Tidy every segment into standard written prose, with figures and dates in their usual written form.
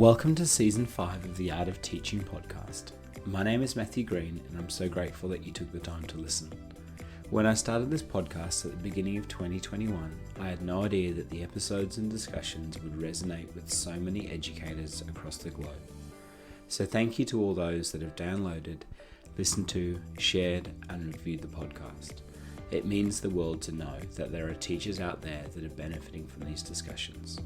Welcome to Season 5 of the Art of Teaching podcast. My name is Matthew Green and I'm so grateful that you took the time to listen. When I started this podcast at the beginning of 2021, I had no idea that the episodes and discussions would resonate with so many educators across the globe. So thank you to all those that have downloaded, listened to, shared and reviewed the podcast. It means the world to know that there are teachers out there that are benefiting from these discussions.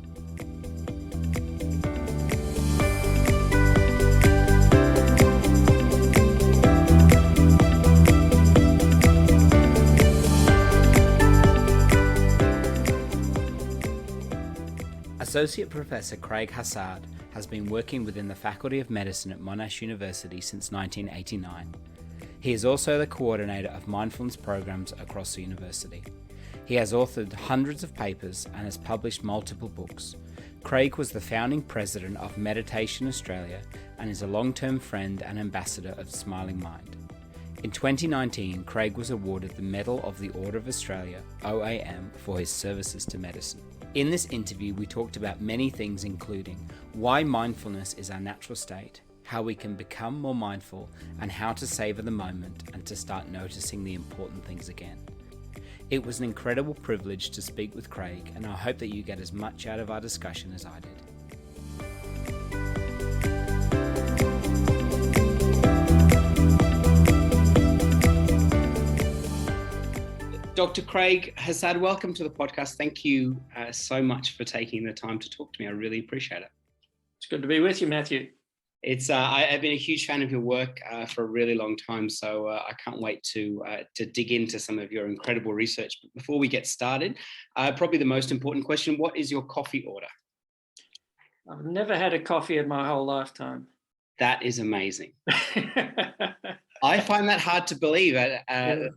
Associate Professor Craig Hassed has been working within the Faculty of Medicine at Monash University since 1989. He is also the coordinator of mindfulness programs across the university. He has authored hundreds of papers and has published multiple books. Craig was the founding president of Meditation Australia and is a long-term friend and ambassador of Smiling Mind. In 2019, Craig was awarded the Medal of the Order of Australia, OAM, for his services to medicine. In this interview, we talked about many things, including why mindfulness is our natural state, how we can become more mindful, and how to savor the moment and to start noticing the important things again. It was an incredible privilege to speak with Craig, and I hope that you get as much out of our discussion as I did. Dr. Craig Hassed, welcome to the podcast. Thank you so much for taking the time to talk to me. I really appreciate it. It's good to be with you, Matthew. I've been a huge fan of your work for a really long time, so I can't wait to dig into some of your incredible research. But before we get started, probably the most important question, what is your coffee order? I've never had a coffee in my whole lifetime. That is amazing. I find that hard to believe.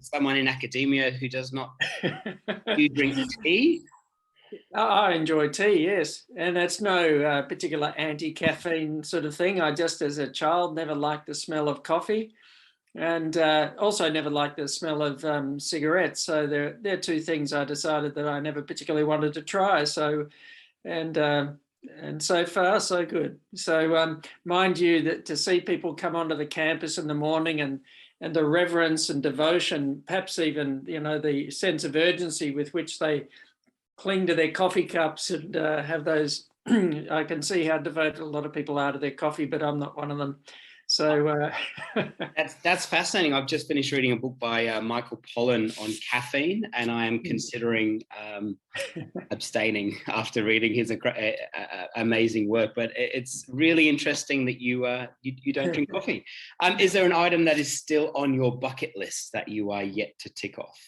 Someone in academia who does not do you drink tea? I enjoy tea, yes. And that's no particular anti-caffeine sort of thing. I just, as a child, never liked the smell of coffee and also never liked the smell of cigarettes. So they're two things I decided that I never particularly wanted to try. And so far, so good. So mind you, that to see people come onto the campus in the morning and the reverence and devotion, perhaps even, the sense of urgency with which they cling to their coffee cups and have those, I can see how devoted a lot of people are to their coffee, but I'm not one of them. So that's fascinating. I've just finished reading a book by Michael Pollan on caffeine, and I am considering abstaining after reading his amazing work. But it's really interesting that you don't drink coffee. Is there an item that is still on your bucket list that you are yet to tick off?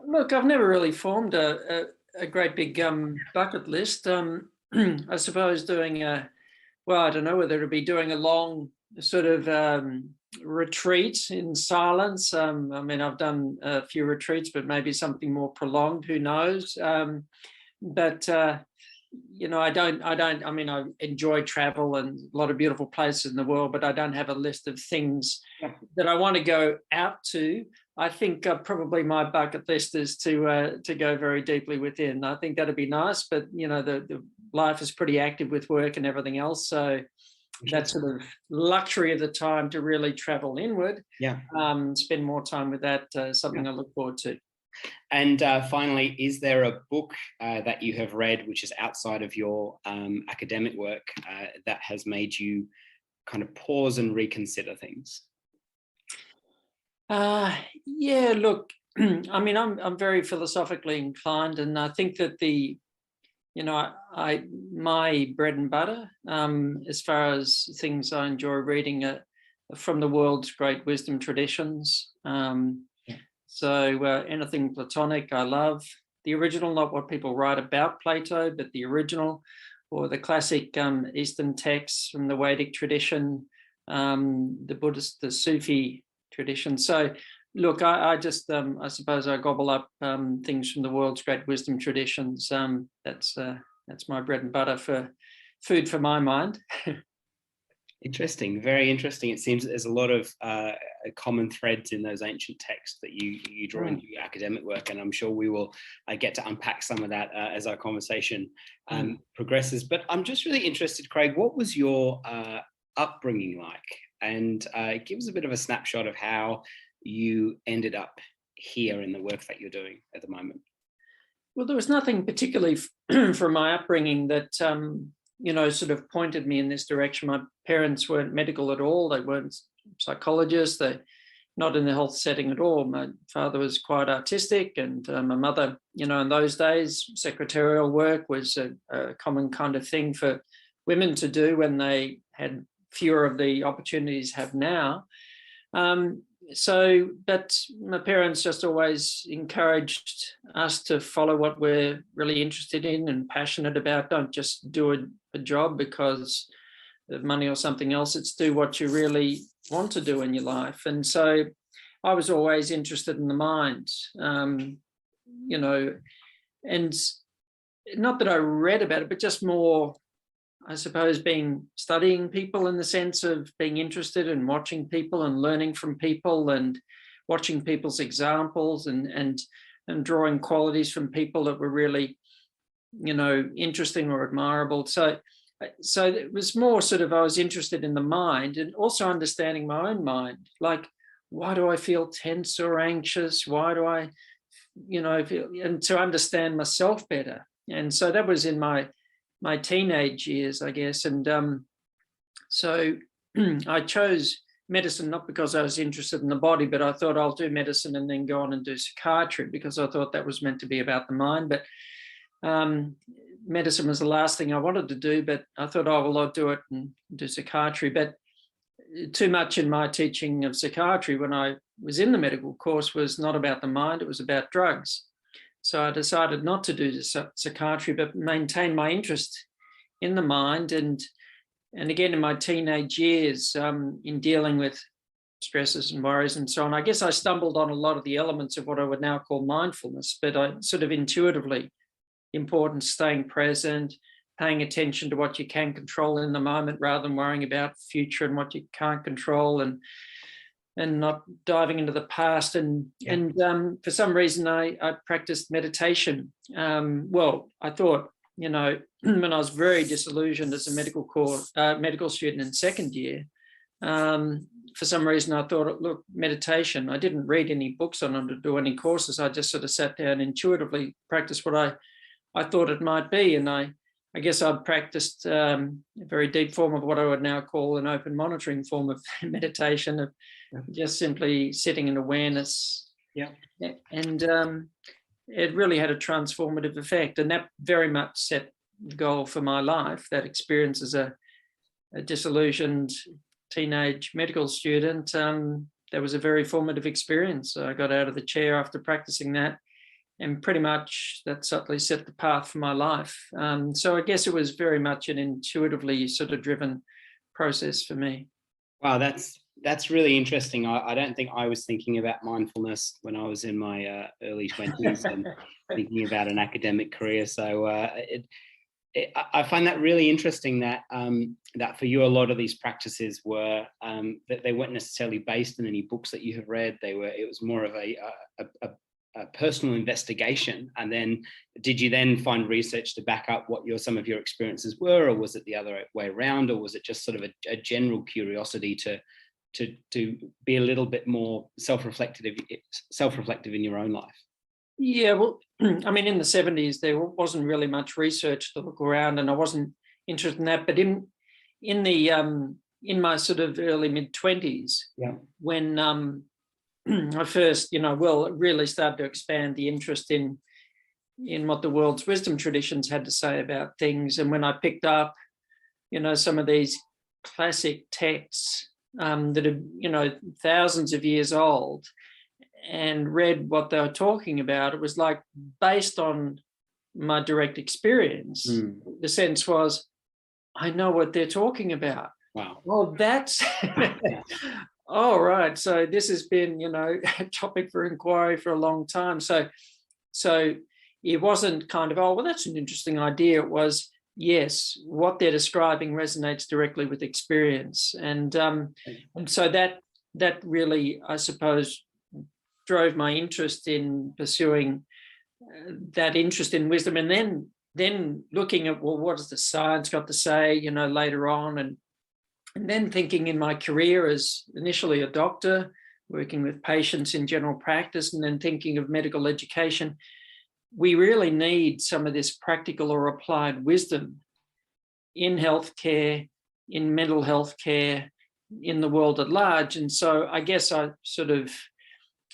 Look, I've never really formed a great big bucket list. I suppose doing I don't know whether it'll be doing a long sort of retreat in silence. I've done a few retreats, but maybe something more prolonged, who knows? I enjoy travel and a lot of beautiful places in the world, but I don't have a list of things that I want to go out to. I think probably my bucket list is to go very deeply within. I think that'd be nice, but the life is pretty active with work and everything else. So that sort of luxury of the time to really travel inward, spend more time with that, something I look forward to. And finally, is there a book that you have read which is outside of your academic work that has made you kind of pause and reconsider things? Look, I'm very philosophically inclined, and I think that my bread and butter, as far as things I enjoy reading, are from the world's great wisdom traditions. So anything Platonic, I love. The original, not what people write about Plato, but the original, or the classic Eastern texts from the Vedic tradition, the Buddhist, the Sufi tradition. So look, I suppose I gobble up things from the world's great wisdom traditions. That's my bread and butter for food for my mind. Interesting, very interesting. It seems that there's a lot of common threads in those ancient texts that you draw into your academic work, and I'm sure we will get to unpack some of that as our conversation progresses. But I'm just really interested, Craig, what was your upbringing like? And give us a bit of a snapshot of how you ended up here in the work that you're doing at the moment. Well, there was nothing particularly from my upbringing that sort of pointed me in this direction. My parents weren't medical at all. They weren't psychologists. They're not in the health setting at all. My father was quite artistic, and my mother, in those days, secretarial work was a common kind of thing for women to do when they had fewer of the opportunities have now. But my parents just always encouraged us to follow what we're really interested in and passionate about. Don't just do a job because of money or something else. It's do what you really want to do in your life. And so I was always interested in the mind, and not that I read about it, but just more, I suppose, studying people in the sense of being interested in watching people and learning from people and watching people's examples and drawing qualities from people that were really, interesting or admirable. So it was more sort of, I was interested in the mind and also understanding my own mind. Like, why do I feel tense or anxious? Why do I, feel, and to understand myself better. And so that was in my teenage years, I guess. And so I chose medicine, not because I was interested in the body, but I thought I'll do medicine and then go on and do psychiatry because I thought that was meant to be about the mind. But medicine was the last thing I wanted to do, but I thought, I'll do it and do psychiatry. But too much in my teaching of psychiatry when I was in the medical course was not about the mind, it was about drugs. So I decided not to do psychiatry, but maintain my interest in the mind. And again, in my teenage years, in dealing with stresses and worries and so on, I guess I stumbled on a lot of the elements of what I would now call mindfulness, but I sort of intuitively important staying present, paying attention to what you can control in the moment rather than worrying about the future and what you can't control, and not diving into the past. And for some reason, I practiced meditation. I thought, when I was very disillusioned as a medical student in second year, for some reason I thought, look, meditation. I didn't read any books on it or do any courses. I just sort of sat down and intuitively practiced what I thought it might be. And I guess I'd practiced a very deep form of what I would now call an open monitoring form of meditation, of just simply sitting in awareness. Yeah. And it really had a transformative effect. And that very much set the goal for my life. That experience as a disillusioned teenage medical student, that was a very formative experience. I got out of the chair after practicing that, and pretty much that subtly set the path for my life. So I guess it was very much an intuitively sort of driven process for me. Wow, that's really interesting. I don't think I was thinking about mindfulness when I was in my early 20s and thinking about an academic career. So I find that really interesting that that for you, a lot of these practices were that they weren't necessarily based in any books that you have read. It was more of a personal investigation. And then did you then find research to back up what some of your experiences were, or was it the other way around, or was it just sort of a general curiosity to be a little bit more self-reflective in your own life? Yeah, well, I mean, in the 70s, there wasn't really much research to look around, and I wasn't interested in that. But in my sort of early mid-20s, when I first, really started to expand the interest in what the world's wisdom traditions had to say about things, and when I picked up, some of these classic texts that are, thousands of years old, and read what they were talking about, it was like based on my direct experience. The sense was, I know what they're talking about. Wow. Well, that's all right. So this has been, a topic for inquiry for a long time. So it wasn't kind of, oh, well, that's an interesting idea. It was, yes, what they're describing resonates directly with experience. And so that really, I suppose, drove my interest in pursuing that interest in wisdom, and then looking at, well, what has the science got to say, later on, and then thinking in my career as initially a doctor, working with patients in general practice, and then thinking of medical education. We really need some of this practical or applied wisdom in healthcare, in mental health care, in the world at large. And so I guess I sort of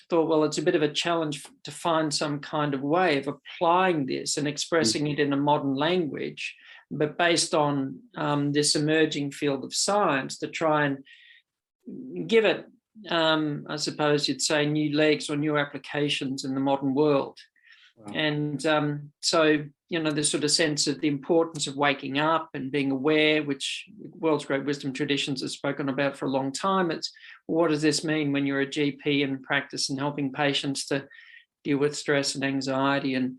thought, well, it's a bit of a challenge to find some kind of way of applying this and expressing it in a modern language, but based on this emerging field of science, to try and give it, I suppose you'd say, new legs or new applications in the modern world. Wow. And so, the sort of sense of the importance of waking up and being aware, which world's great wisdom traditions have spoken about for a long time. It's, what does this mean when you're a GP in practice and helping patients to deal with stress and anxiety, and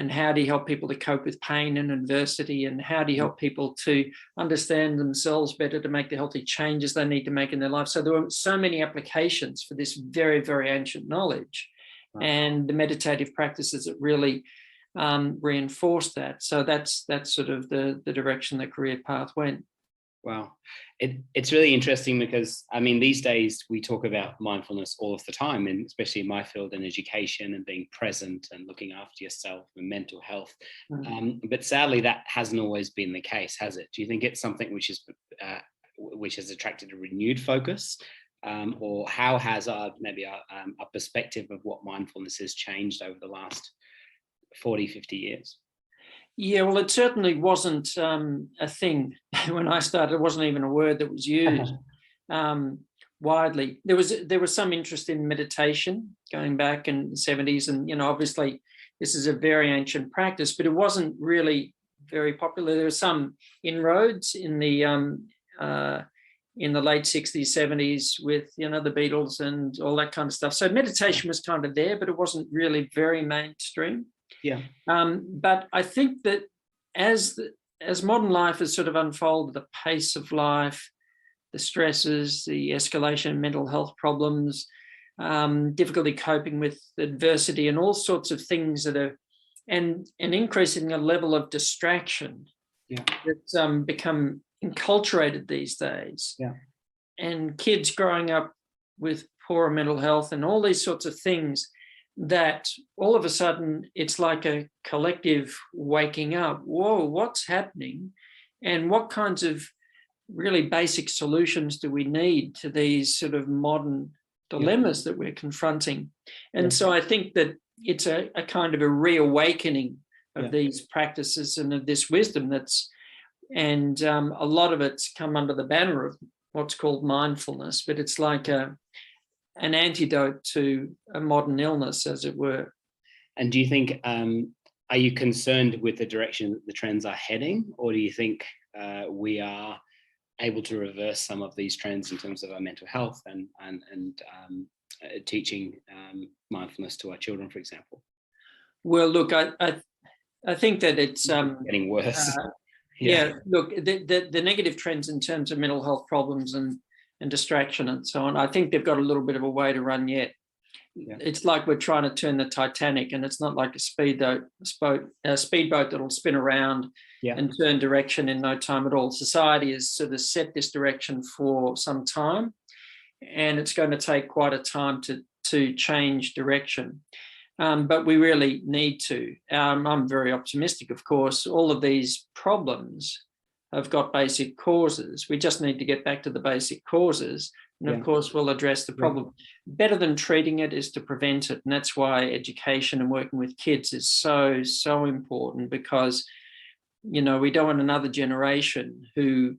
how do you help people to cope with pain and adversity, and how do you help people to understand themselves better to make the healthy changes they need to make in their life? So there were so many applications for this very, very ancient knowledge. Wow. And the meditative practices that really reinforced that. So that's sort of the direction the career path went. Wow. It's really interesting because, these days we talk about mindfulness all of the time, and especially in my field in education, and being present and looking after yourself and mental health. Mm-hmm. But sadly, that hasn't always been the case, has it? Do you think it's something which has attracted a renewed focus? Or how has our perspective of what mindfulness has changed over the last 40, 50 years? Yeah, well, it certainly wasn't a thing when I started. It wasn't even a word that was used widely. There was some interest in meditation going back in the 70s, and obviously this is a very ancient practice, but it wasn't really very popular. There were some inroads in the late 60s, 70s with the Beatles and all that kind of stuff. So meditation was kind of there, but it wasn't really very mainstream. Yeah. But I think that as modern life has sort of unfolded, the pace of life, the stresses, the escalation of mental health problems, difficulty coping with adversity, and all sorts of things that are, and increasing a level of distraction that's become enculturated these days. Yeah. And kids growing up with poor mental health and all these sorts of things, that all of a sudden it's like a collective waking up. Whoa, what's happening? And what kinds of really basic solutions do we need to these sort of modern dilemmas that we're confronting? And so I think that it's a kind of a reawakening of these practices and of this wisdom and a lot of it's come under the banner of what's called mindfulness, but it's like an antidote to a modern illness, as it were. And do you think, are you concerned with the direction that the trends are heading, or do you think we are able to reverse some of these trends in terms of our mental health and teaching mindfulness to our children, for example? Well, look, I think that it's getting worse. Look, the negative trends in terms of mental health problems and distraction and so on, I think they've got a little bit of a way to run yet. Yeah. It's like we're trying to turn the Titanic, and it's not like a speedboat that'll spin around and turn direction in no time at all. Society has sort of set this direction for some time, and it's going to take quite a time to change direction. But we really need to. I'm very optimistic, of course. All of these problems have got basic causes. We just need to get back to the basic causes. And of course, we'll address the problem. Better than treating it is to prevent it. And that's why education and working with kids is so, so important, because, we don't want another generation who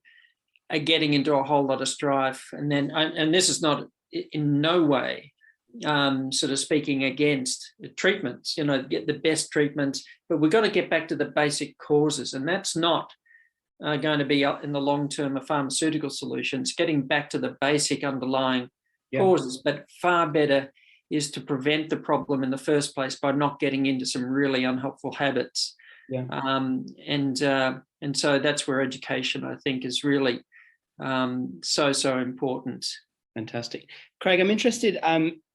are getting into a whole lot of strife. And this is not in no way sort of speaking against treatments, get the best treatments, but we've got to get back to the basic causes. And that's not going to be in the long term a pharmaceutical solution. It's getting back to the basic underlying causes, but far better is to prevent the problem in the first place by not getting into some really unhelpful habits Yeah. And so that's where education, I think, is really so important. Fantastic. Craig, I'm interested,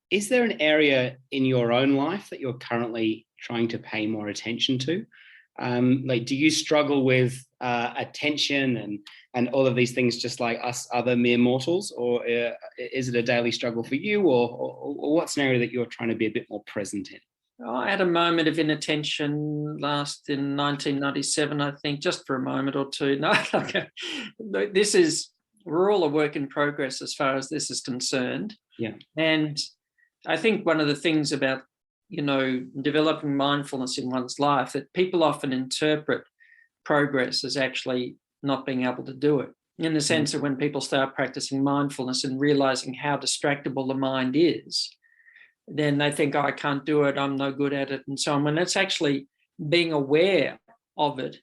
is there an area in your own life that you're currently trying to pay more attention to? Like, do you struggle with attention and all of these things just like us other mere mortals, or is it a daily struggle for you, or what's an area that you're trying to be a bit more present in? I had a moment of inattention last in 1997, I think, just for a moment or two. No, we're all a work in progress as far as this is concerned. Yeah. And I think one of the things about, developing mindfulness in one's life, that people often interpret progress as actually not being able to do it. In the sense that when people start practicing mindfulness and realizing how distractible the mind is, then they think, oh, I can't do it, I'm no good at it, and so on. When it's actually being aware of it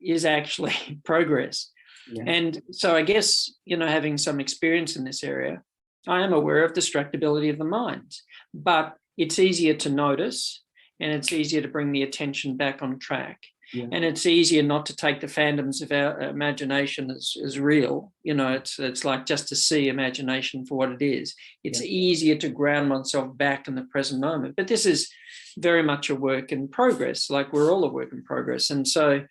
is actually progress. Yeah. And so I guess, having some experience in this area, I am aware of distractibility of the mind, but it's easier to notice and it's easier to bring the attention back on track. Yeah. And it's easier not to take the phantoms of our imagination as real. It's like just to see imagination for what it is. It's easier to ground oneself back in the present moment. But this is very much a work in progress, like we're all a work in progress. And so,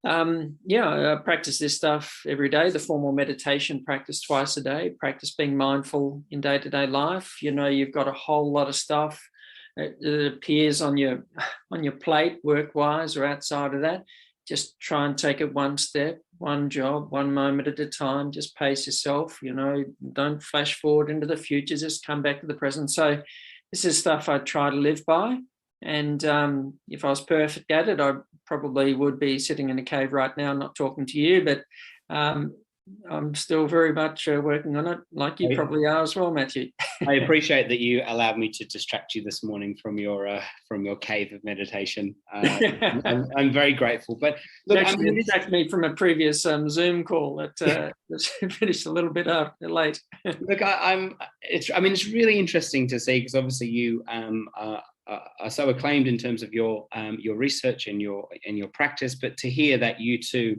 I practice this stuff every day. The formal meditation practice twice a day, practice being mindful in day-to-day life. You've got a whole lot of stuff that appears on your plate, work-wise or outside of that. Just try and take it one step, one job, one moment at a time. Just pace yourself. Don't flash forward into the future. Just come back to the present. So this is stuff I try to live by. And if I was perfect at it, I probably would be sitting in a cave right now, not talking to you. But I'm still very much working on it, like you probably are as well, Matthew. I appreciate that you allowed me to distract you this morning from your cave of meditation. I'm very grateful. But look, actually distracted me from a previous Zoom call that finished a little bit late. Look, it's really interesting to see, because obviously you are so acclaimed in terms of your research and your practice, but to hear that you too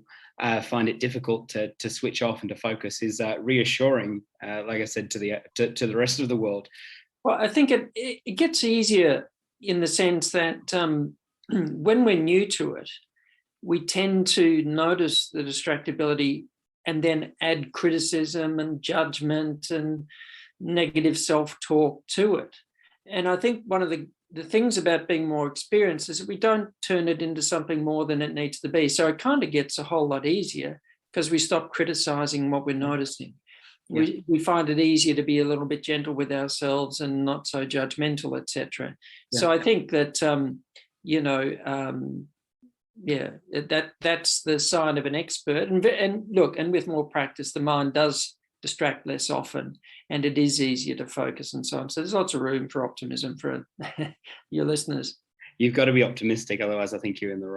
find it difficult to switch off and to focus is reassuring, like I said, to the rest of the world. Well, I think it gets easier in the sense that when we're new to it, we tend to notice the distractibility and then add criticism and judgment and negative self-talk to it. And I think one of the things about being more experienced is that we don't turn it into something more than it needs to be. So it kind of gets a whole lot easier because we stop criticizing what we're noticing. Yeah. We find it easier to be a little bit gentle with ourselves and not so judgmental, etc. Yeah. So I think that, that's the sign of an expert. And look, and with more practice, the mind does distract less often, and it is easier to focus and so on. So there's lots of room for optimism for your listeners. You've got to be optimistic, otherwise I think you're in the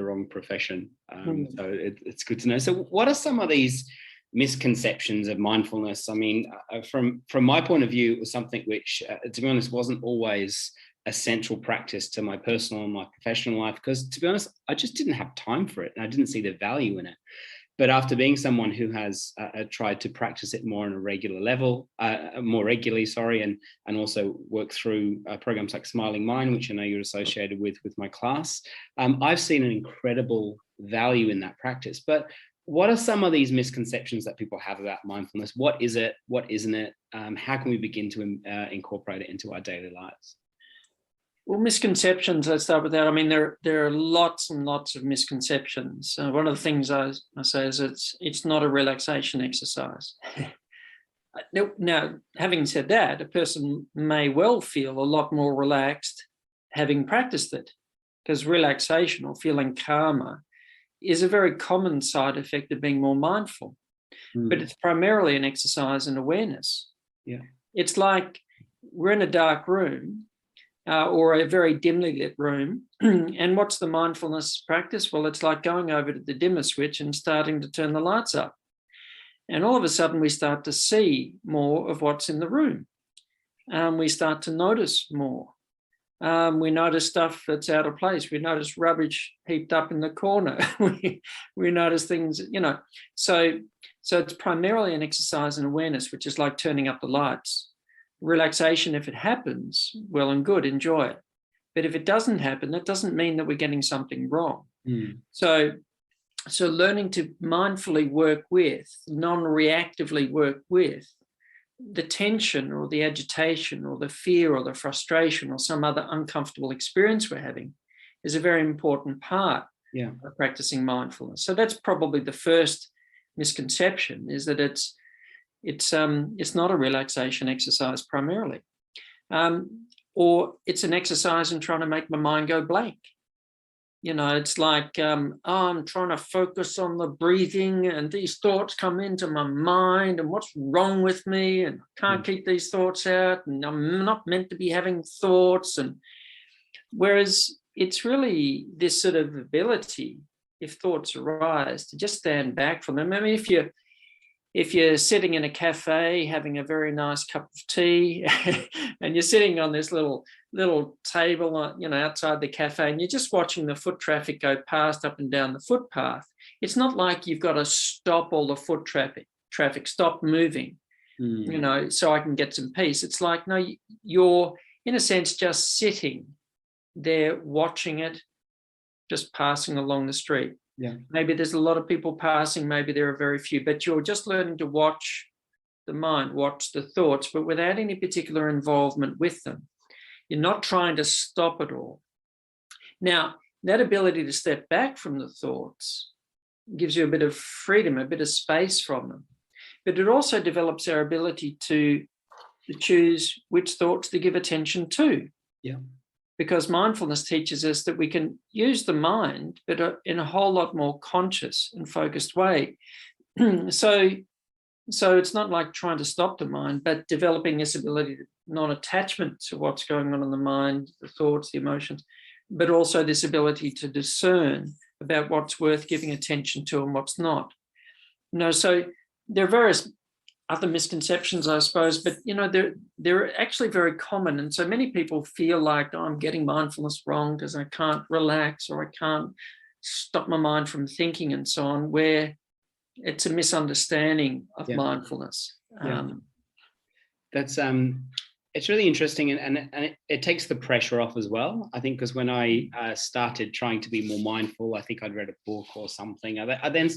wrong profession. So it's good to know. So what are some of these misconceptions of mindfulness? I mean, from my point of view, it was something which, to be honest, wasn't always a central practice to my personal and my professional life, because, to be honest, I just didn't have time for it and I didn't see the value in it. But after being someone who has tried to practice it more on a regular level, more regularly, and also work through programs like Smiling Mind, which I know you're associated with my class, I've seen an incredible value in that practice. But what are some of these misconceptions that people have about mindfulness? What is it? What isn't it? How can we begin to incorporate it into our daily lives? Well, misconceptions, let's start with that. I mean, there are lots and lots of misconceptions. One of the things I say is it's not a relaxation exercise. Now, having said that, a person may well feel a lot more relaxed having practiced it, because relaxation or feeling calmer is a very common side effect of being more mindful. But it's primarily an exercise in awareness. Yeah, it's like we're in a dark room, or a very dimly lit room. And what's the mindfulness practice? Well, it's like going over to the dimmer switch and starting to turn the lights up. And all of a sudden we start to see more of what's in the room. We start to notice more. We notice stuff that's out of place. We notice rubbish heaped up in the corner. we notice things, So it's primarily an exercise in awareness, which is like turning up the lights. Relaxation, if it happens, well and good, enjoy it. But if it doesn't happen, that doesn't mean that we're getting something wrong. So learning to mindfully work with, non-reactively work with the tension or the agitation or the fear or the frustration or some other uncomfortable experience we're having is a very important part of practicing mindfulness. So that's probably the first misconception, is that it's not a relaxation exercise primarily, or it's an exercise in trying to make my mind go blank. It's like, I'm trying to focus on the breathing and these thoughts come into my mind and what's wrong with me and I can't keep these thoughts out and I'm not meant to be having thoughts. And whereas it's really this sort of ability, if thoughts arise, to just stand back from them. I mean, if you're sitting in a cafe having a very nice cup of tea and you're sitting on this little table, outside the cafe, and you're just watching the foot traffic go past up and down the footpath, it's not like you've got to stop all the foot traffic, stop moving, so I can get some peace. It's like, no, you're in a sense just sitting there watching it just passing along the street. Yeah. Maybe there's a lot of people passing, maybe there are very few, but you're just learning to watch the mind, watch the thoughts, but without any particular involvement with them. You're not trying to stop it all. Now, that ability to step back from the thoughts gives you a bit of freedom, a bit of space from them, but it also develops our ability to choose which thoughts to give attention to. Yeah. Because mindfulness teaches us that we can use the mind, but in a whole lot more conscious and focused way. So it's not like trying to stop the mind, but developing this ability to non-attachment to what's going on in the mind, the thoughts, the emotions, but also this ability to discern about what's worth giving attention to and what's not. So there are various other misconceptions, I suppose, but they're actually very common. And so many people feel like, I'm getting mindfulness wrong because I can't relax or I can't stop my mind from thinking and so on, where it's a misunderstanding of mindfulness. That's it's really interesting, and it takes the pressure off as well, I think, because when I started trying to be more mindful, I think I'd read a book or something. I then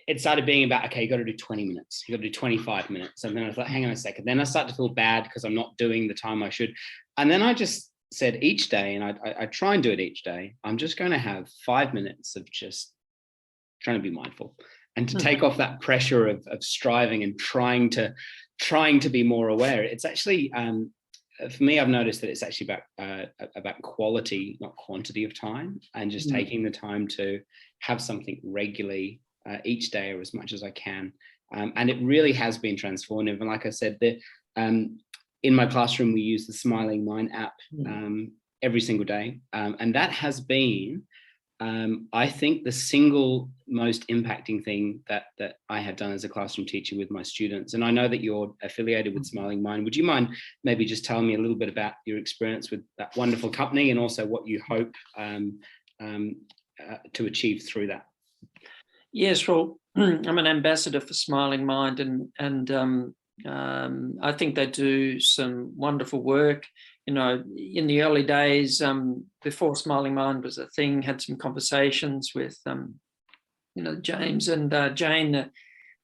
it started being about, okay, you got to do 20 minutes, you got to do 25 minutes. And then I thought, hang on a second. Then I started to feel bad because I'm not doing the time I should. And then I just said each day, and I try and do it each day, I'm just going to have 5 minutes of just trying to be mindful and to take off that pressure of striving and trying to be more aware. It's actually, for me, I've noticed that it's actually about quality, not quantity of time, and just taking the time to have something regularly each day or as much as I can. And it really has been transformative. And like I said, in my classroom, we use the Smiling Mind app every single day. And that has been, I think, the single most impacting thing that I have done as a classroom teacher with my students. And I know that you're affiliated with Smiling Mind. Would you mind maybe just telling me a little bit about your experience with that wonderful company and also what you hope to achieve through that? Yes, well, I'm an ambassador for Smiling Mind, and I think they do some wonderful work. In the early days, before Smiling Mind was a thing, had some conversations with, James and Jane,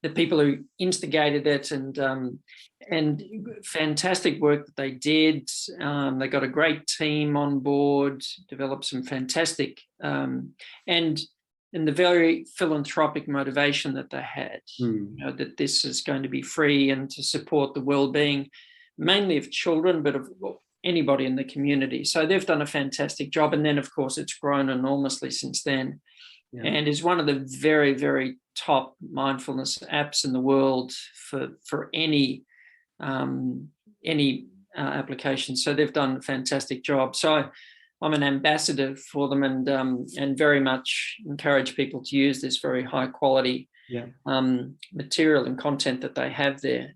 the people who instigated it, and fantastic work that they did. They got a great team on board, developed some fantastic, and the very philanthropic motivation that they had, that this is going to be free and to support the well-being, mainly of children, but of anybody in the community. So they've done a fantastic job. And then, of course, it's grown enormously since then, and is one of the very, very top mindfulness apps in the world for any application. So they've done a fantastic job. So I'm an ambassador for them, and very much encourage people to use this very high quality material and content that they have there.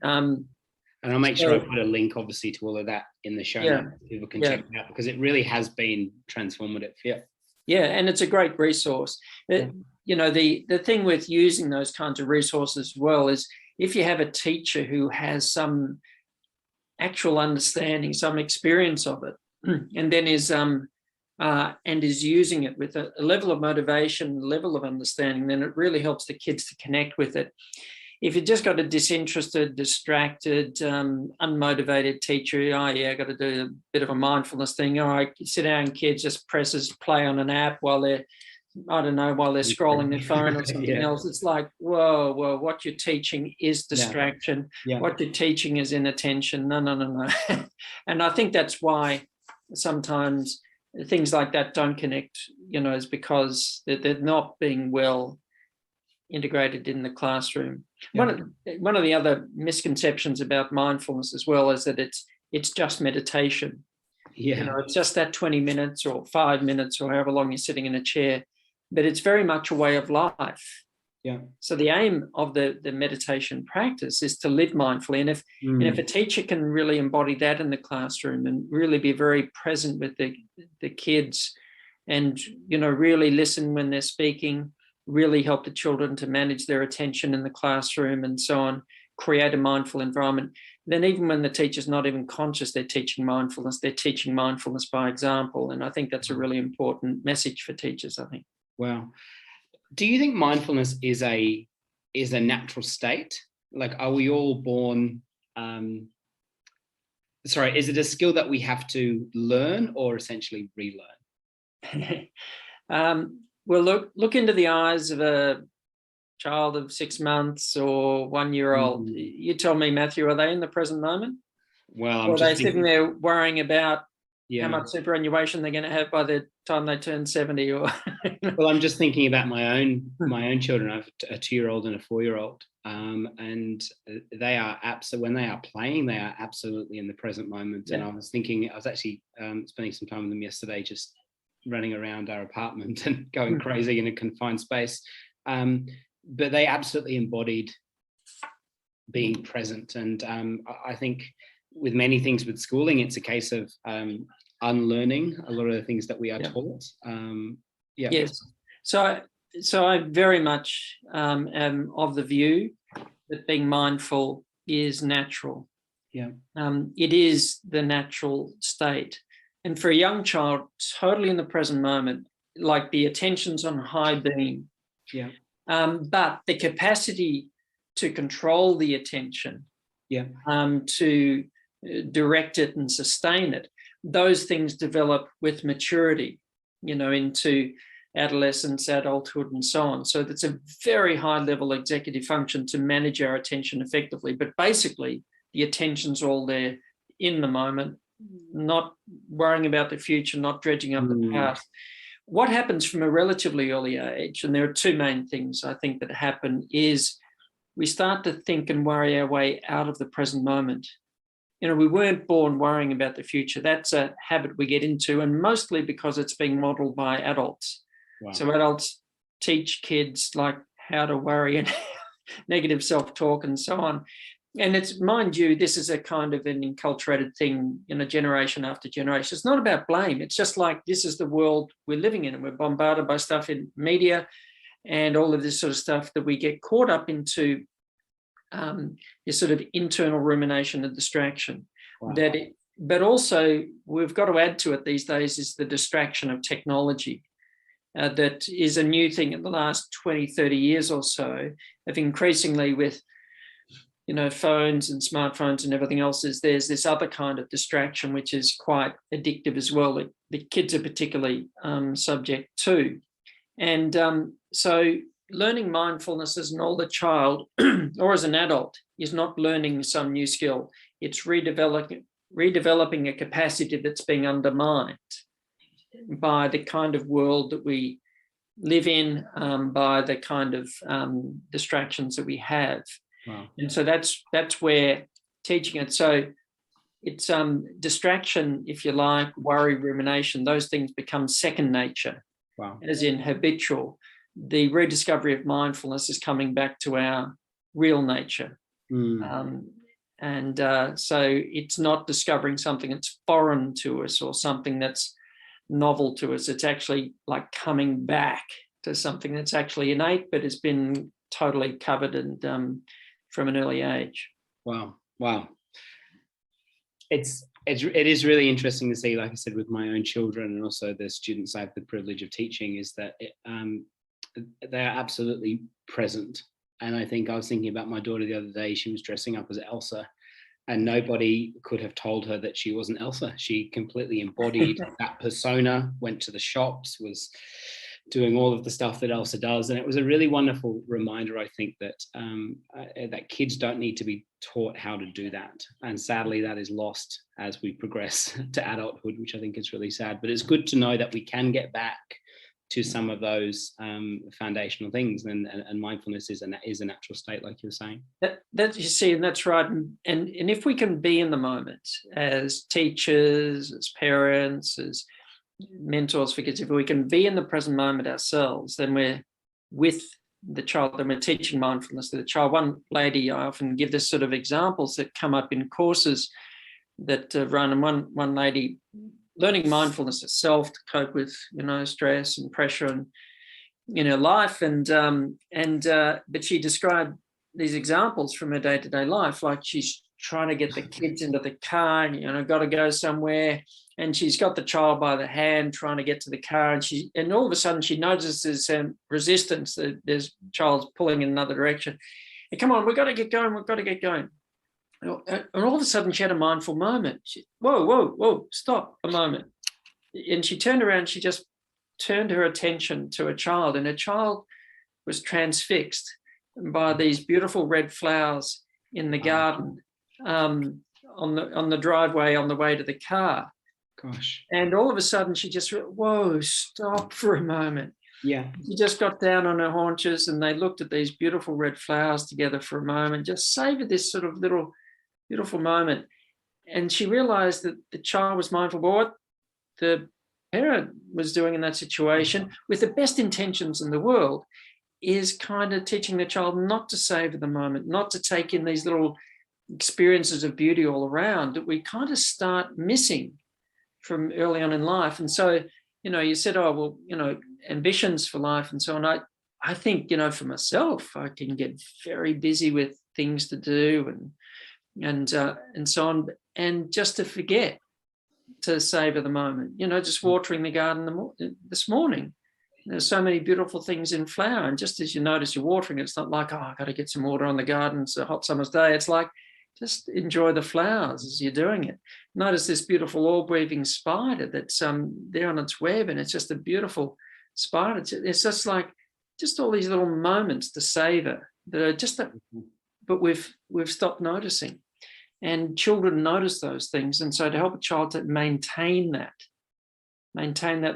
And I'll make sure I put a link, obviously, to all of that in the show notes. People can check it out, because it really has been transformative. Yeah, and it's a great resource. You know, the thing with using those kinds of resources as well is if you have a teacher who has some actual understanding, some experience of it, and then is using it with a level of motivation, level of understanding, then it really helps the kids to connect with it. If you've just got a disinterested, distracted, unmotivated teacher, I got to do a bit of a mindfulness thing. All right, sit down, kids, just presses play on an app while they're scrolling their phone or something else. It's like, whoa, what you're teaching is distraction. What you're teaching is inattention. No. And I think that's why sometimes things like that don't connect, you know, is because they're not being well integrated in the classroom. One of the other misconceptions about mindfulness as well is that it's just meditation. You know, it's just that 20 minutes or 5 minutes or however long you're sitting in a chair, but it's very much a way of life. So the aim of the meditation practice is to live mindfully. And if a teacher can really embody that in the classroom and really be very present with the kids and, you know, really listen when they're speaking, really help the children to manage their attention in the classroom and so on, create a mindful environment, then even when the teacher's not even conscious they're teaching mindfulness by example. And I think that's a really important message for teachers, I think. Wow. Do you think mindfulness is a natural state? Like, are we all born, is it a skill that we have to learn or essentially relearn? Well, look into the eyes of a child of 6 months or 1 year old. You tell me, Matthew, are they in the present moment? Well, or are they sitting there worrying about how much superannuation they're going to have by the time they turn 70? Or well, I'm just thinking about my own children. I have a 2-year-old and a 4-year-old, and they are when they are playing, they are absolutely in the present moment. And I was actually spending some time with them yesterday, just running around our apartment and going crazy in a confined space. But they absolutely embodied being present. And I think with many things with schooling, it's a case of unlearning a lot of the things that we are taught. Yes. So I very much am of the view that being mindful is natural. It is the natural state. And for a young child, totally in the present moment, like the attention's on high beam. But the capacity to control the attention, to direct it and sustain it, those things develop with maturity, you know, into adolescence, adulthood, and so on. So that's a very high level executive function to manage our attention effectively. But basically, the attention's all there in the moment, not worrying about the future, not dredging up the past. What happens from a relatively early age, and there are two main things I think that happen, is we start to think and worry our way out of the present moment. You know, we weren't born worrying about the future. That's a habit we get into, and mostly because it's being modeled by adults. So adults teach kids like how to worry and negative self-talk and so on. And it's, mind you, this is a kind of an enculturated thing, you know, generation after generation. It's not about blame. It's just like, this is the world we're living in, and we're bombarded by stuff in media and all of this sort of stuff that we get caught up into, this sort of internal rumination and distraction. But also we've got to add to it these days is the distraction of technology. That is a new thing in the last 20, 30 years or so, of increasingly with, you know, phones and smartphones and everything else, there's this other kind of distraction, which is quite addictive as well, that the kids are particularly subject to. And so learning mindfulness as an older child or as an adult is not learning some new skill. It's redeveloping a capacity that's being undermined by the kind of world that we live in, by the kind of distractions that we have. And so that's where teaching it. So it's distraction, if you like, worry, rumination, those things become second nature, as in habitual. The rediscovery of mindfulness is coming back to our real nature. And so it's not discovering something that's foreign to us or something that's novel to us. It's actually like coming back to something that's actually innate, but has been totally covered and from an early age. Wow. It is really interesting to see, like I said, with my own children and also the students I have the privilege of teaching, is that they are absolutely present. And I think I was thinking about my daughter the other day. She was dressing up as Elsa, and nobody could have told her that she wasn't Elsa. She completely embodied that persona, went to the shops, was doing all of the stuff that Elsa does. And it was a really wonderful reminder, I think, that that kids don't need to be taught how to do that. And sadly, that is lost as we progress to adulthood, which I think is really sad. But it's good to know that we can get back to some of those foundational things, and mindfulness is a natural state, like you were saying. That you see, and that's right. And if we can be in the moment as teachers, as parents, as mentors for kids, if we can be in the present moment ourselves, then we're with the child, and we're teaching mindfulness to the child. One lady, I often give this sort of examples that come up in courses that run, and one lady learning mindfulness itself to cope with, stress and pressure in her life, but she described these examples from her day-to-day life, like she's trying to get the kids into the car, and got to go somewhere, and she's got the child by the hand trying to get to the car, and all of a sudden she notices some resistance. There's child's pulling in another direction. And come on, we've got to get going. And all of a sudden she had a mindful moment. Whoa, stop a moment. And she turned around, she just turned her attention to a child, and a child was transfixed by these beautiful red flowers in the garden, on the driveway on the way to the car. Gosh. And all of a sudden she just went, whoa, stop for a moment. Yeah. She just got down on her haunches, and they looked at these beautiful red flowers together for a moment, just savored this sort of little beautiful moment. And she realized that the child was mindful of what the parent was doing in that situation, with the best intentions in the world, is kind of teaching the child not to savor the moment, not to take in these little experiences of beauty all around that we kind of start missing from early on in life. And so, you said, ambitions for life and so on. I think, for myself, I can get very busy with things to do and so on, and just to forget to savor the moment. Just watering the garden this morning. There's so many beautiful things in flower, and just as you notice you're watering, it's not like, I got to get some water on the garden, it's a hot summer's day. It's like, just enjoy the flowers as you're doing it. Notice this beautiful orb-weaving spider that's there on its web, and it's just a beautiful spider. It's just like, just all these little moments to savor that are just but we've stopped noticing. And children notice those things. And so to help a child to maintain that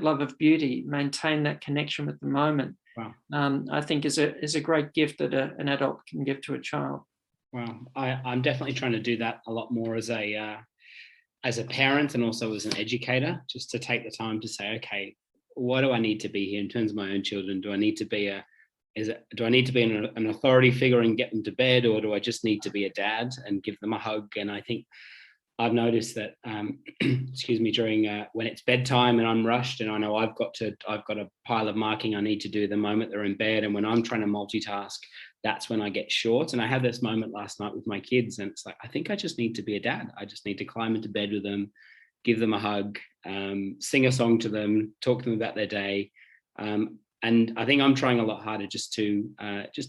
love of beauty, maintain that connection with the moment, wow. I think is a great gift that an adult can give to a child. Wow, I'm definitely trying to do that a lot more as a parent and also as an educator, just to take the time to say, okay, what do I need to be here in terms of my own children? Do I need to be an authority figure and get them to bed, or do I just need to be a dad and give them a hug? And I think I've noticed that, during when it's bedtime and I'm rushed and I know I've got a pile of marking I need to do the moment they're in bed, and when I'm trying to multitask, that's when I get short. And I had this moment last night with my kids, and it's like, I think I just need to be a dad. I just need to climb into bed with them, give them a hug, sing a song to them, talk to them about their day. And I think I'm trying a lot harder just to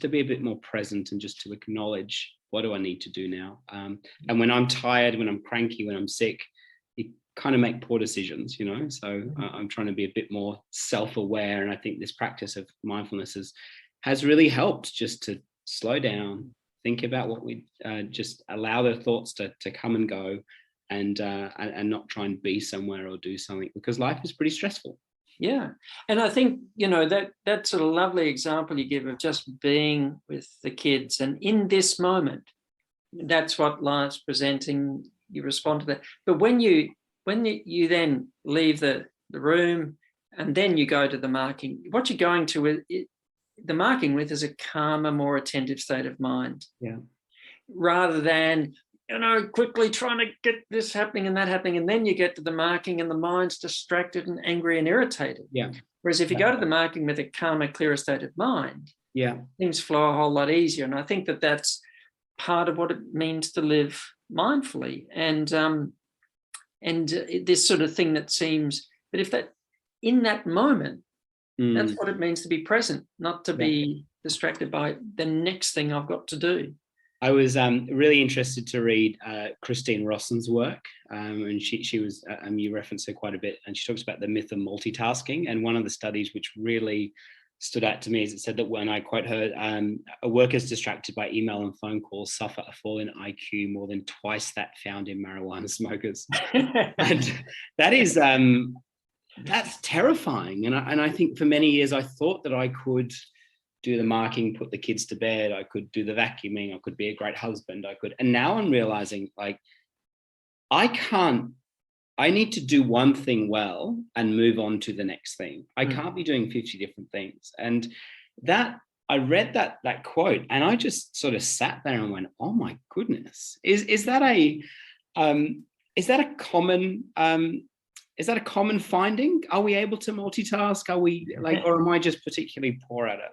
be a bit more present and just to acknowledge, what do I need to do now? And when I'm tired, when I'm cranky, when I'm sick, you kind of make poor decisions, So I'm trying to be a bit more self-aware. And I think this practice of mindfulness has really helped, just to slow down, think about what we just allow the thoughts to come and go, and not try and be somewhere or do something, because life is pretty stressful. Yeah. And I think, that sort of lovely example you give of just being with the kids, and in this moment, that's what life's presenting, you respond to that. But when you then leave the room and then you go to the marking, what you're going to the marking with is a calmer, more attentive state of mind. Yeah. Rather than quickly trying to get this happening and that happening. And then you get to the marking and the mind's distracted and angry and irritated. Yeah. Whereas if you go to the marking with a calmer, clearer state of mind, things flow a whole lot easier. And I think that that's part of what it means to live mindfully. And this sort of thing that seems, but if that in that moment, that's what it means to be present, not to be distracted by the next thing I've got to do. I was really interested to read Christine Rosson's work, and she was, you reference her quite a bit, and she talks about the myth of multitasking. And one of the studies which really stood out to me is it said that, when I quote her, workers distracted by email and phone calls suffer a fall in IQ more than twice that found in marijuana smokers. And that is, that's terrifying. And I think for many years I thought that I could do the marking, put the kids to bed, I could do the vacuuming, I could be a great husband, and now I'm realizing, like, I need to do one thing well and move on to the next thing. I can't be doing 50 different things. And that, I read that quote, and I just sort of sat there and went, oh my goodness, is that a common finding? Are we able to multitask? Are we or am I just particularly poor at it?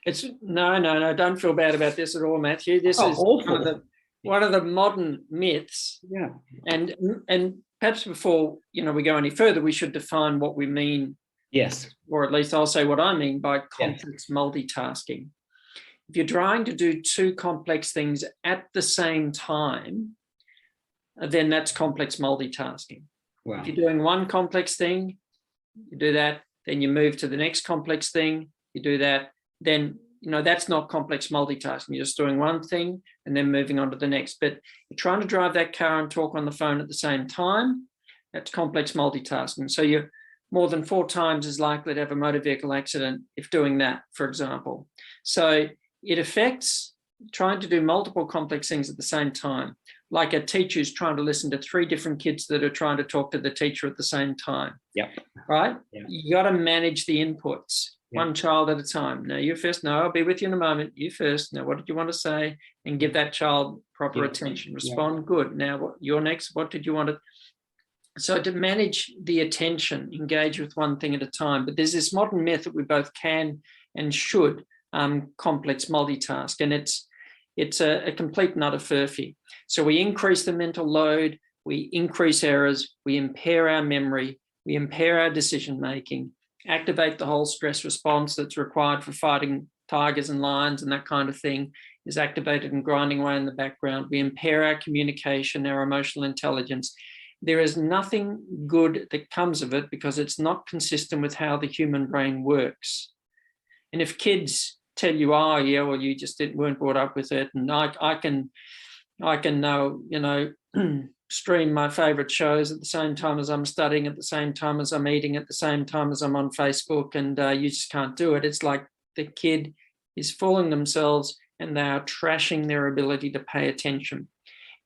It's no, don't feel bad about this at all, Matthew. This is awful. One of the modern myths. Yeah. And perhaps before we go any further, we should define what we mean. Yes. Or at least I'll say what I mean by complex multitasking. If you're trying to do two complex things at the same time, then that's complex multitasking. Wow. If you're doing one complex thing, you do that, then you move to the next complex thing, you do that, then that's not complex multitasking. You're just doing one thing and then moving on to the next. But you're trying to drive that car and talk on the phone at the same time, that's complex multitasking. So you're more than 4 times as likely to have a motor vehicle accident if doing that, for example. So it affects trying to do multiple complex things at the same time, like a teacher who's trying to listen to 3 different kids that are trying to talk to the teacher at the same time. Yep. Right? Yeah. You got to manage the inputs. One child at a time. No, you first. No, I'll be with you in a moment. You first. Now, what did you want to say? And give that child proper attention. Respond. Good. Now, you're next. What did you want to? So to manage the attention, engage with one thing at a time. But there's this modern myth that we both can and should complex multitask, and it's a complete and utter furphy. So we increase the mental load, we increase errors, we impair our memory, we impair our decision making, activate the whole stress response that's required for fighting tigers and lions and that kind of thing is activated and grinding away in the background. We impair our communication, our emotional intelligence. There is nothing good that comes of it because it's not consistent with how the human brain works. And if kids tell you, oh, yeah, well, you just weren't brought up with it, and I can stream my favorite shows at the same time as I'm studying, at the same time as I'm eating, at the same time as I'm on Facebook, and you just can't do it. It's like the kid is fooling themselves and they are trashing their ability to pay attention.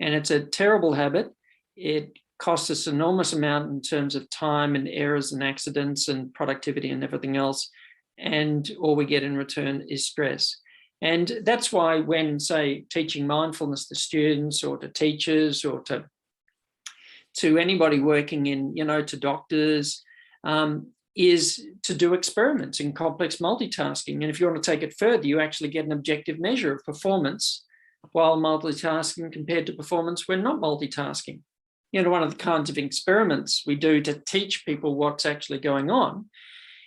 And it's a terrible habit. It costs us an enormous amount in terms of time and errors and accidents and productivity and everything else. And all we get in return is stress. And that's why when, say, teaching mindfulness to students or to teachers or to anybody working in, to doctors, is to do experiments in complex multitasking. And if you want to take it further, you actually get an objective measure of performance while multitasking compared to performance when not multitasking. One of the kinds of experiments we do to teach people what's actually going on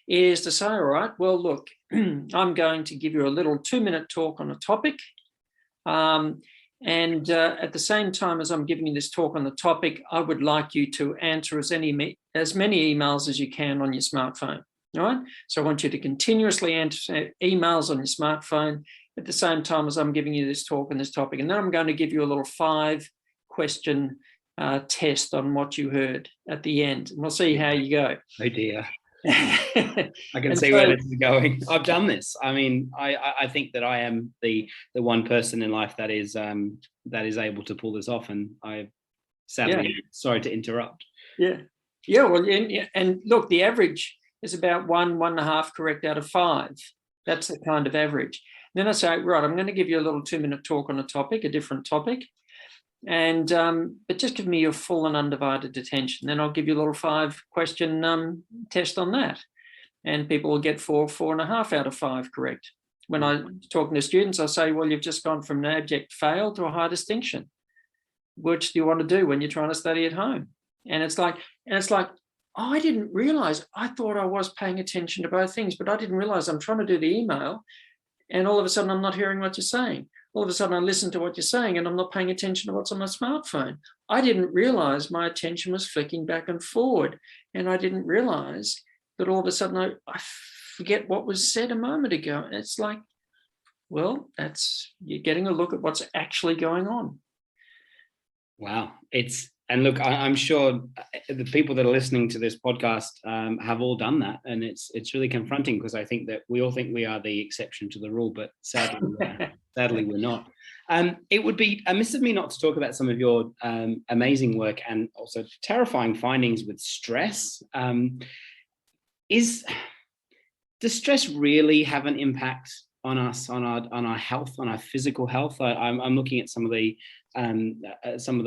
is to say, all right, well, look, I'm going to give you a little 2-minute talk on a topic. And at the same time as I'm giving you this talk on the topic, I would like you to answer as many emails as you can on your smartphone. All right. So I want you to continuously answer emails on your smartphone at the same time as I'm giving you this talk on this topic. And then I'm going to give you a little 5-question test on what you heard at the end. And we'll see how you go. Oh, dear. I can see where this is going. I've done this. I mean, I think that I am the one person in life that is able to pull this off, and I sadly sorry to interrupt. Well, and look, the average is about 1.5 correct out of 5. That's the kind of average. Then I say, right, I'm going to give you a little 2-minute talk on a topic, a different topic. And but just give me your full and undivided attention. Then I'll give you a little 5-question test on that. And people will get 4.5 out of 5 correct. When I'm talking to students, I say, well, you've just gone from an abject fail to a high distinction. Which do you want to do when you're trying to study at home? And it's like, oh, I didn't realize, I thought I was paying attention to both things, but I didn't realize I'm trying to do the email. And all of a sudden I'm not hearing what you're saying. All of a sudden I listen to what you're saying and I'm not paying attention to what's on my smartphone. I didn't realize my attention was flicking back and forward. And I didn't realize that all of a sudden I forget what was said a moment ago. And it's like, well, you're getting a look at what's actually going on. Wow. And look, I'm sure the people that are listening to this podcast have all done that. And it's really confronting, because I think that we all think we are the exception to the rule, but sadly we're not. It would be amiss of me not to talk about some of your amazing work and also terrifying findings with stress. Does stress really have an impact on us, on our health, on our physical health? I'm looking at some of the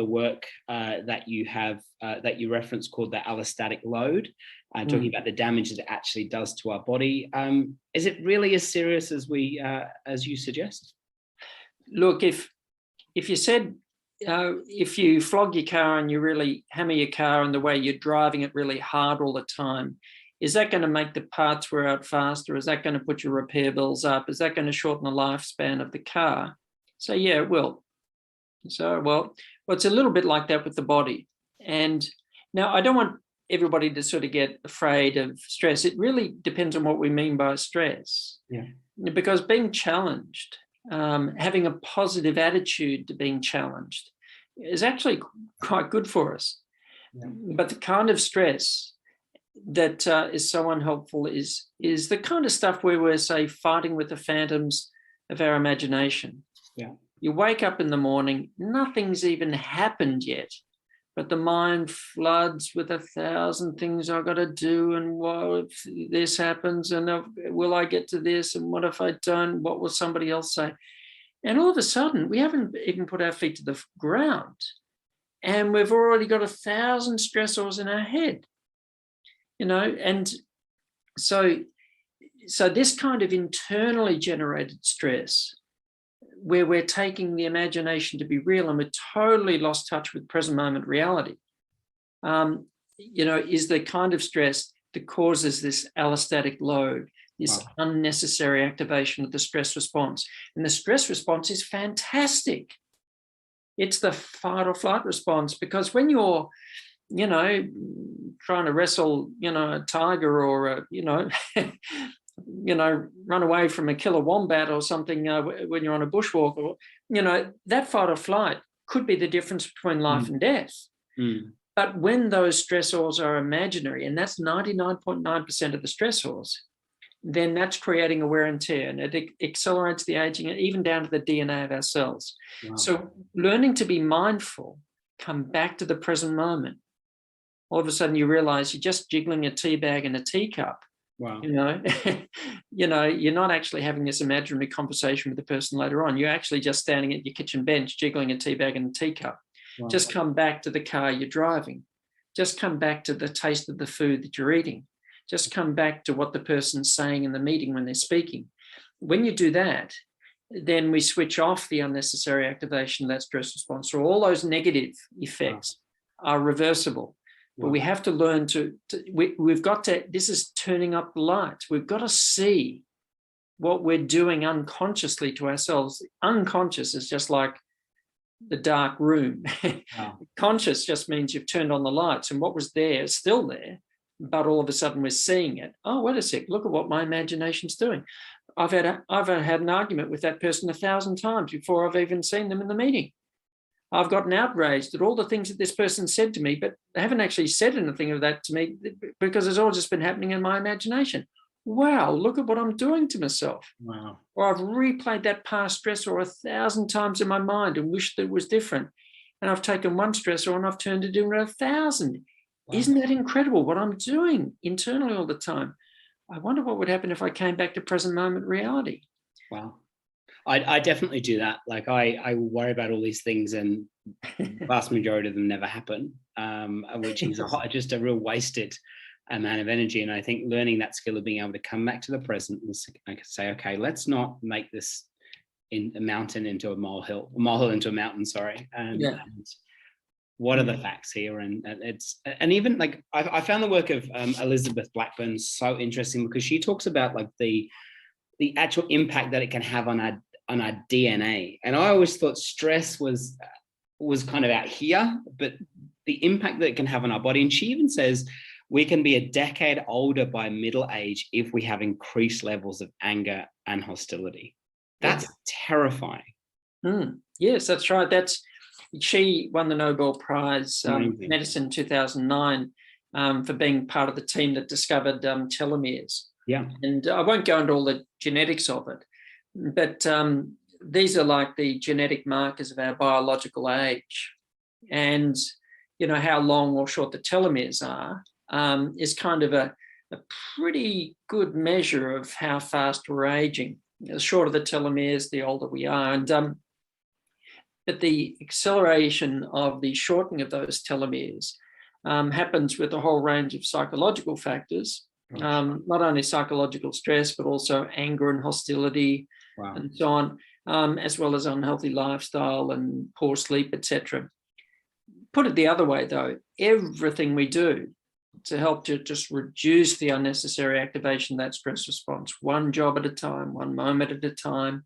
work that you have that you reference called the allostatic load, talking about the damage that it actually does to our body. Is it really as serious as you suggest? Look, if you said if you flog your car and you really hammer your car and the way you're driving it really hard all the time, is that going to make the parts wear out faster? Is that going to put your repair bills up? Is that going to shorten the lifespan of the car? So yeah, it will. So, well, it's a little bit like that with the body. And now I don't want everybody to sort of get afraid of stress. It really depends on what we mean by stress. Yeah. Because being challenged, having a positive attitude to being challenged is actually quite good for us. Yeah. But the kind of stress that is so unhelpful is the kind of stuff where we're, say, fighting with the phantoms of our imagination. Yeah. You wake up in the morning, nothing's even happened yet, but the mind floods with 1,000 things I've got to do, and what if this happens, and will I get to this, and what if I don't, what will somebody else say? And all of a sudden, we haven't even put our feet to the ground, and we've already got 1,000 stressors in our head. And so this kind of internally generated stress, where we're taking the imagination to be real and we're totally lost touch with present moment reality, is the kind of stress that causes this allostatic load, this unnecessary activation of the stress response. And the stress response is fantastic. It's the fight or flight response, because when you're trying to wrestle, a tiger, or run away from a killer wombat or something, when you're on a bushwalk, or, that fight or flight could be the difference between life and death. But when those stressors are imaginary, and that's 99.9% of the stressors, then that's creating a wear and tear, and it accelerates the aging, even down to the DNA of our cells. Wow. So learning to be mindful, come back to the present moment. All of a sudden you realize you're just jiggling a tea bag and a teacup. Wow. You're not actually having this imaginary conversation with the person later on. You're actually just standing at your kitchen bench, jiggling a tea bag and a teacup. Wow. Just come back to the car you're driving. Just come back to the taste of the food that you're eating. Just come back to what the person's saying in the meeting when they're speaking. When you do that, then we switch off the unnecessary activation of that stress response. So all those negative effects are reversible. But we have to learn we've got to, this is turning up the lights. We've got to see what we're doing unconsciously to ourselves. Unconscious is just like the dark room. Wow. Conscious just means you've turned on the lights, and what was there is still there, but all of a sudden we're seeing it. Oh, wait a sec, look at what my imagination's doing. I've had an argument with that person 1,000 times before I've even seen them in the meeting. I've gotten outraged at all the things that this person said to me, but they haven't actually said anything of that to me, because it's all just been happening in my imagination. Wow, look at what I'm doing to myself. Wow. Or I've replayed that past stressor 1,000 times in my mind and wished that it was different. And I've taken one stressor and I've turned it into 1,000. Wow. Isn't that incredible what I'm doing internally all the time? I wonder what would happen if I came back to present moment reality. Wow. I definitely do that. Like I worry about all these things, and the vast majority of them never happen, which is just a real wasted amount of energy. And I think learning that skill of being able to come back to the present and say, okay, let's not make this in a mountain into a molehill into a mountain, sorry. And what are the facts here? And even like I found the work of Elizabeth Blackburn so interesting, because she talks about like the actual impact that it can have on our DNA. And I always thought stress was kind of out here, but the impact that it can have on our body. And she even says we can be a decade older by middle age if we have increased levels of anger and hostility. That's terrifying. Yes, that's right. She won the Nobel Prize medicine in 2009 for being part of the team that discovered telomeres. Yeah. And I won't go into all the genetics of it, but these are like the genetic markers of our biological age. And, you know, how long or short the telomeres are is kind of a pretty good measure of how fast we're aging. The shorter the telomeres, the older we are. And but the acceleration of the shortening of those telomeres happens with a whole range of psychological factors, not only psychological stress, but also anger and hostility and so on, as well as unhealthy lifestyle and poor sleep, etc. Put it the other way, though, everything we do to help to just reduce the unnecessary activation of that stress response, one job at a time, one moment at a time.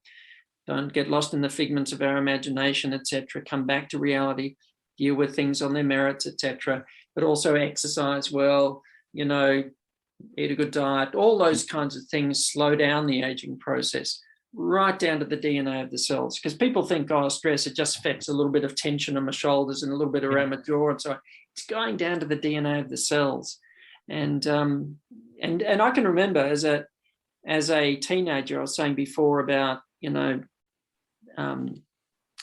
Don't get lost in the figments of our imagination, etc. Come back to reality, deal with things on their merits, etc. But also exercise well, you know, eat a good diet, all those kinds of things slow down the aging process, right down to the DNA of the cells. Because people think, oh, stress, it just affects a little bit of tension on my shoulders and a little bit around my jaw and so on. It's going down to the DNA of the cells. And I can remember as a teenager, I was saying before about, you know,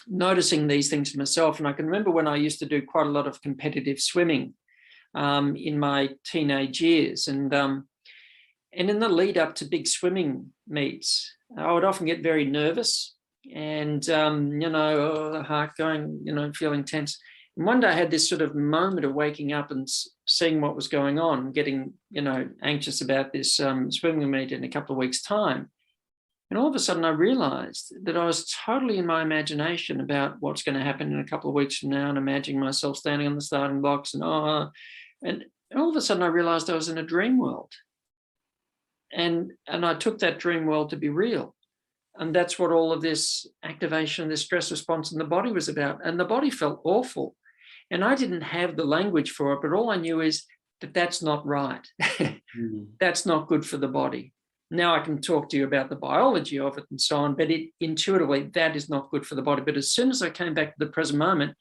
noticing these things for myself. And I can remember when I used to do quite a lot of competitive swimming in my teenage years. And in the lead up to big swimming meets, I would often get very nervous and, you know, the heart going, you know, feeling tense. And one day I had this sort of moment of waking up and seeing what was going on, getting, you know, anxious about this swimming meet in a couple of weeks' time. And all of a sudden I realized that I was totally in my imagination about what's going to happen in a couple of weeks from now, and imagining myself standing on the starting blocks and all of a sudden I realized I was in a dream world. And I took that dream world to be real. And that's what all of this activation, this stress response in the body was about. And the body felt awful. And I didn't have the language for it, but all I knew is that that's not right. That's not good for the body. Now I can talk to you about the biology of it and so on, but intuitively, that is not good for the body. But as soon as I came back to the present moment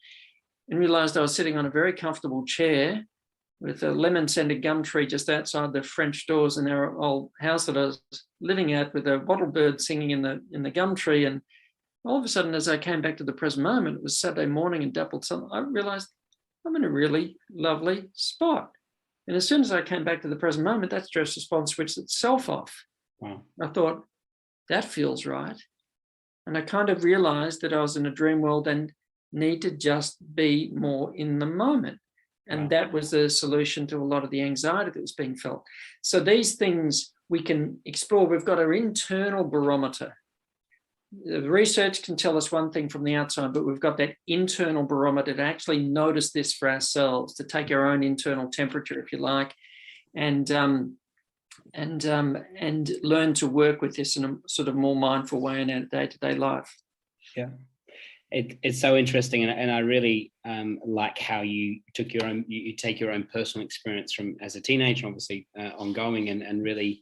and realized I was sitting on a very comfortable chair with a lemon-scented gum tree just outside the French doors in our old house that I was living at, with a wattle bird singing in the gum tree, and all of a sudden, as I came back to the present moment, it was Saturday morning and dappled sun, I realized I'm in a really lovely spot. And as soon as I came back to the present moment, that stress response switched itself off. Wow. I thought, that feels right. And I kind of realized that I was in a dream world and need to just be more in the moment. And that was the solution to a lot of the anxiety that was being felt. So these things we can explore. We've got our internal barometer. The research can tell us one thing from the outside, but we've got that internal barometer to actually notice this for ourselves, to take our own internal temperature, if you like, and learn to work with this in a sort of more mindful way in our day-to-day life. Yeah, it's so interesting, and I really like how you took you take your own personal experience from as a teenager, obviously ongoing, and really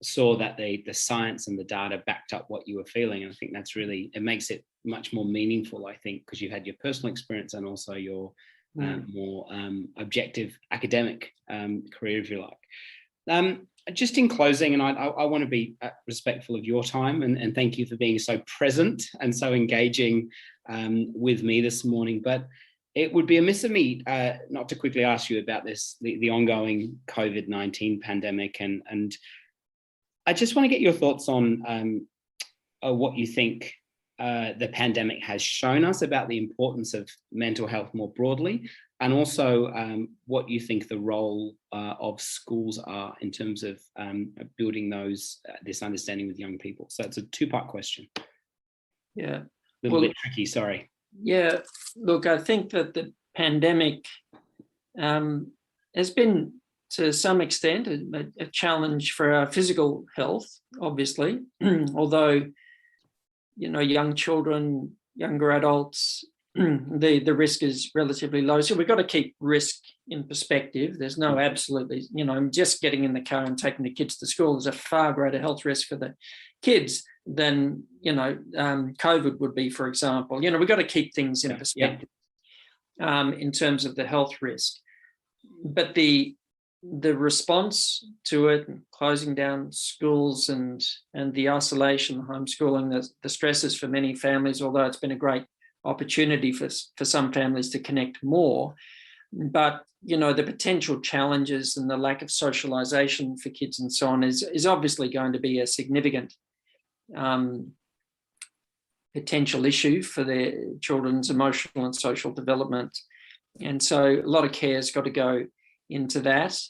saw that the science and the data backed up what you were feeling. And I think that's really, it makes it much more meaningful, I think, because you had your personal experience and also your more objective academic career, if you like. Just in closing, and I want to be respectful of your time, and thank you for being so present and so engaging with me this morning. But it would be amiss of me not to quickly ask you about the ongoing COVID-19 pandemic, and I just want to get your thoughts on what you think the pandemic has shown us about the importance of mental health more broadly, and also what you think the role of schools are in terms of building this understanding with young people. So it's a two-part question. Yeah. A little bit tricky, sorry. Yeah, look, I think that the pandemic has been, to some extent, a challenge for our physical health, obviously, although, young children, younger adults, the risk is relatively low. So we've got to keep risk in perspective. There's no absolutely, just getting in the car and taking the kids to school is a far greater health risk for the kids than, COVID would be, for example. We've got to keep things in perspective in terms of the health risk. But the response to it, closing down schools and the isolation, homeschooling, the stresses for many families, although it's been a great opportunity for some families to connect more, but the potential challenges and the lack of socialization for kids and so on is obviously going to be a significant potential issue for their children's emotional and social development. And so a lot of care has got to go into that.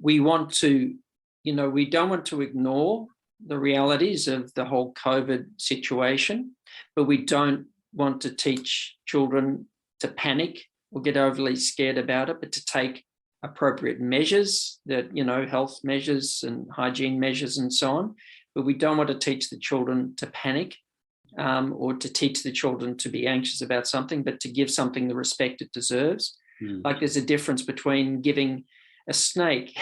We want to, we don't want to ignore the realities of the whole COVID situation, but we don't want to teach children to panic or get overly scared about it, but to take appropriate measures that, health measures and hygiene measures and so on. But we don't want to teach the children to panic or to teach the children to be anxious about something, but to give something the respect it deserves. Like there's a difference between giving a snake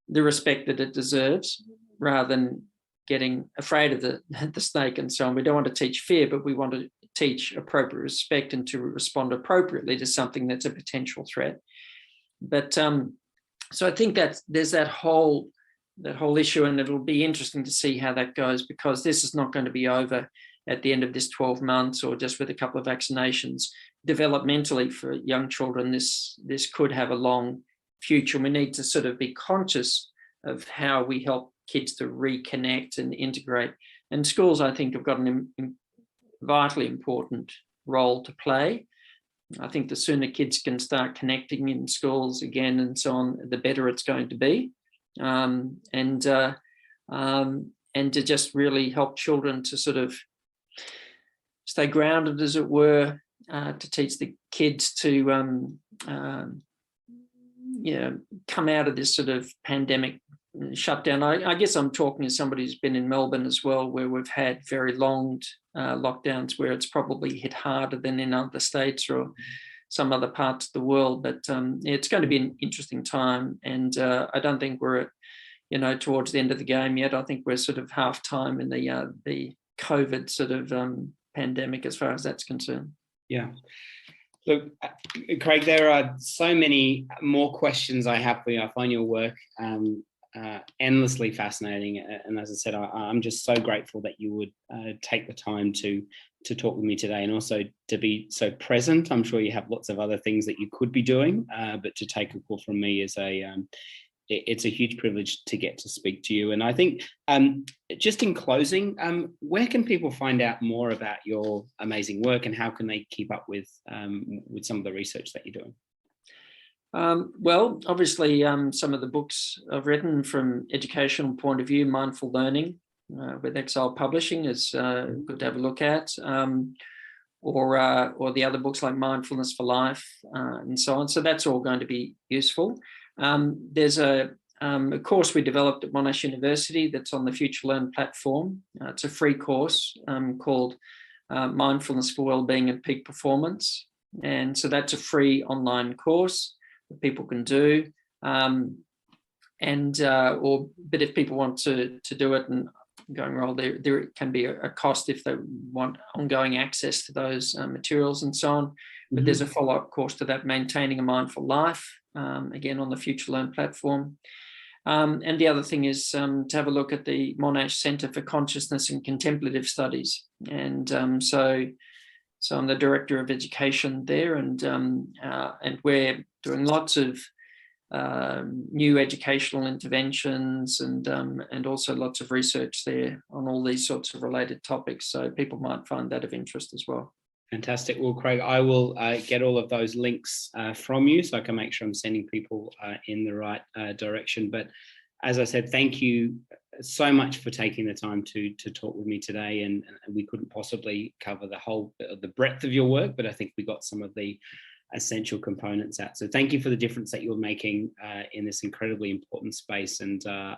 the respect that it deserves rather than getting afraid of the snake and so on. We don't want to teach fear, but we want to teach appropriate respect and to respond appropriately to something that's a potential threat. But so I think that there's that whole issue, and it'll be interesting to see how that goes, because this is not going to be over at the end of this 12 months or just with a couple of vaccinations. Developmentally for young children, this could have a long future. We need to sort of be conscious of how we help kids to reconnect and integrate. And schools, I think, have got an vitally important role to play. I think the sooner kids can start connecting in schools again and so on, the better it's going to be. And to just really help children to sort of stay grounded, as it were, to teach the kids to come out of this sort of pandemic shutdown. I guess I'm talking as somebody who's been in Melbourne as well, where we've had very long lockdowns, where it's probably hit harder than in other states or some other parts of the world. But it's going to be an interesting time, and I don't think we're towards the end of the game yet. I think we're sort of half time in the COVID sort of pandemic as far as that's concerned. Yeah. Look, Craig, there are so many more questions I have for you. I find your work endlessly fascinating, and as I said, I'm just so grateful that you would take the time to talk with me today, and also to be so present. I'm sure you have lots of other things that you could be doing, but to take a call from me is it's a huge privilege to get to speak to you. And I think just in closing, where can people find out more about your amazing work, and how can they keep up with some of the research that you're doing? Well, obviously, some of the books I've written from educational point of view, Mindful Learning with Exile Publishing is good to have a look at, or the other books like Mindfulness for Life and so on. So that's all going to be useful. There's a course we developed at Monash University that's on the Future Learn platform. It's a free course called Mindfulness for Wellbeing and Peak Performance. And so that's a free online course that people can do. But if people want to do it and going well, there can be a cost if they want ongoing access to those materials and so on. But there's a follow-up course to that, Maintaining a Mindful Life, again on the Future Learn platform. And the other thing is to have a look at the Monash Centre for Consciousness and Contemplative Studies. And so I'm the Director of Education there, and we're doing lots of new educational interventions, and also lots of research there on all these sorts of related topics. So people might find that of interest as well. Fantastic. Well, Craig, I will get all of those links from you so I can make sure I'm sending people in the right direction. But as I said, thank you so much for taking the time to talk with me today. And we couldn't possibly cover the breadth of your work, but I think we got some of the essential components out. So thank you for the difference that you're making in this incredibly important space. And I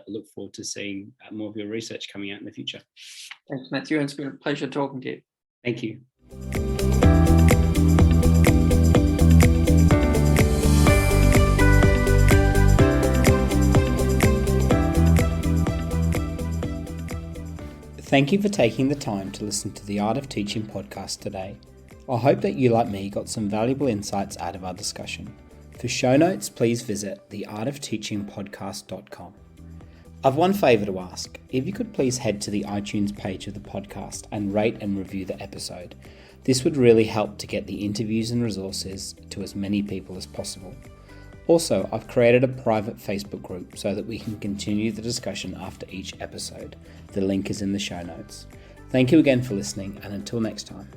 look forward to seeing more of your research coming out in the future. Thanks, Matthew. It's been a pleasure talking to you. Thank you. Thank you for taking the time to listen to the Art of Teaching podcast today. I hope that you, like me, got some valuable insights out of our discussion. For show notes, please visit theartofteachingpodcast.com. I've one favour to ask. If you could please head to the iTunes page of the podcast and rate and review the episode. This would really help to get the interviews and resources to as many people as possible. Also, I've created a private Facebook group so that we can continue the discussion after each episode. The link is in the show notes. Thank you again for listening, and until next time.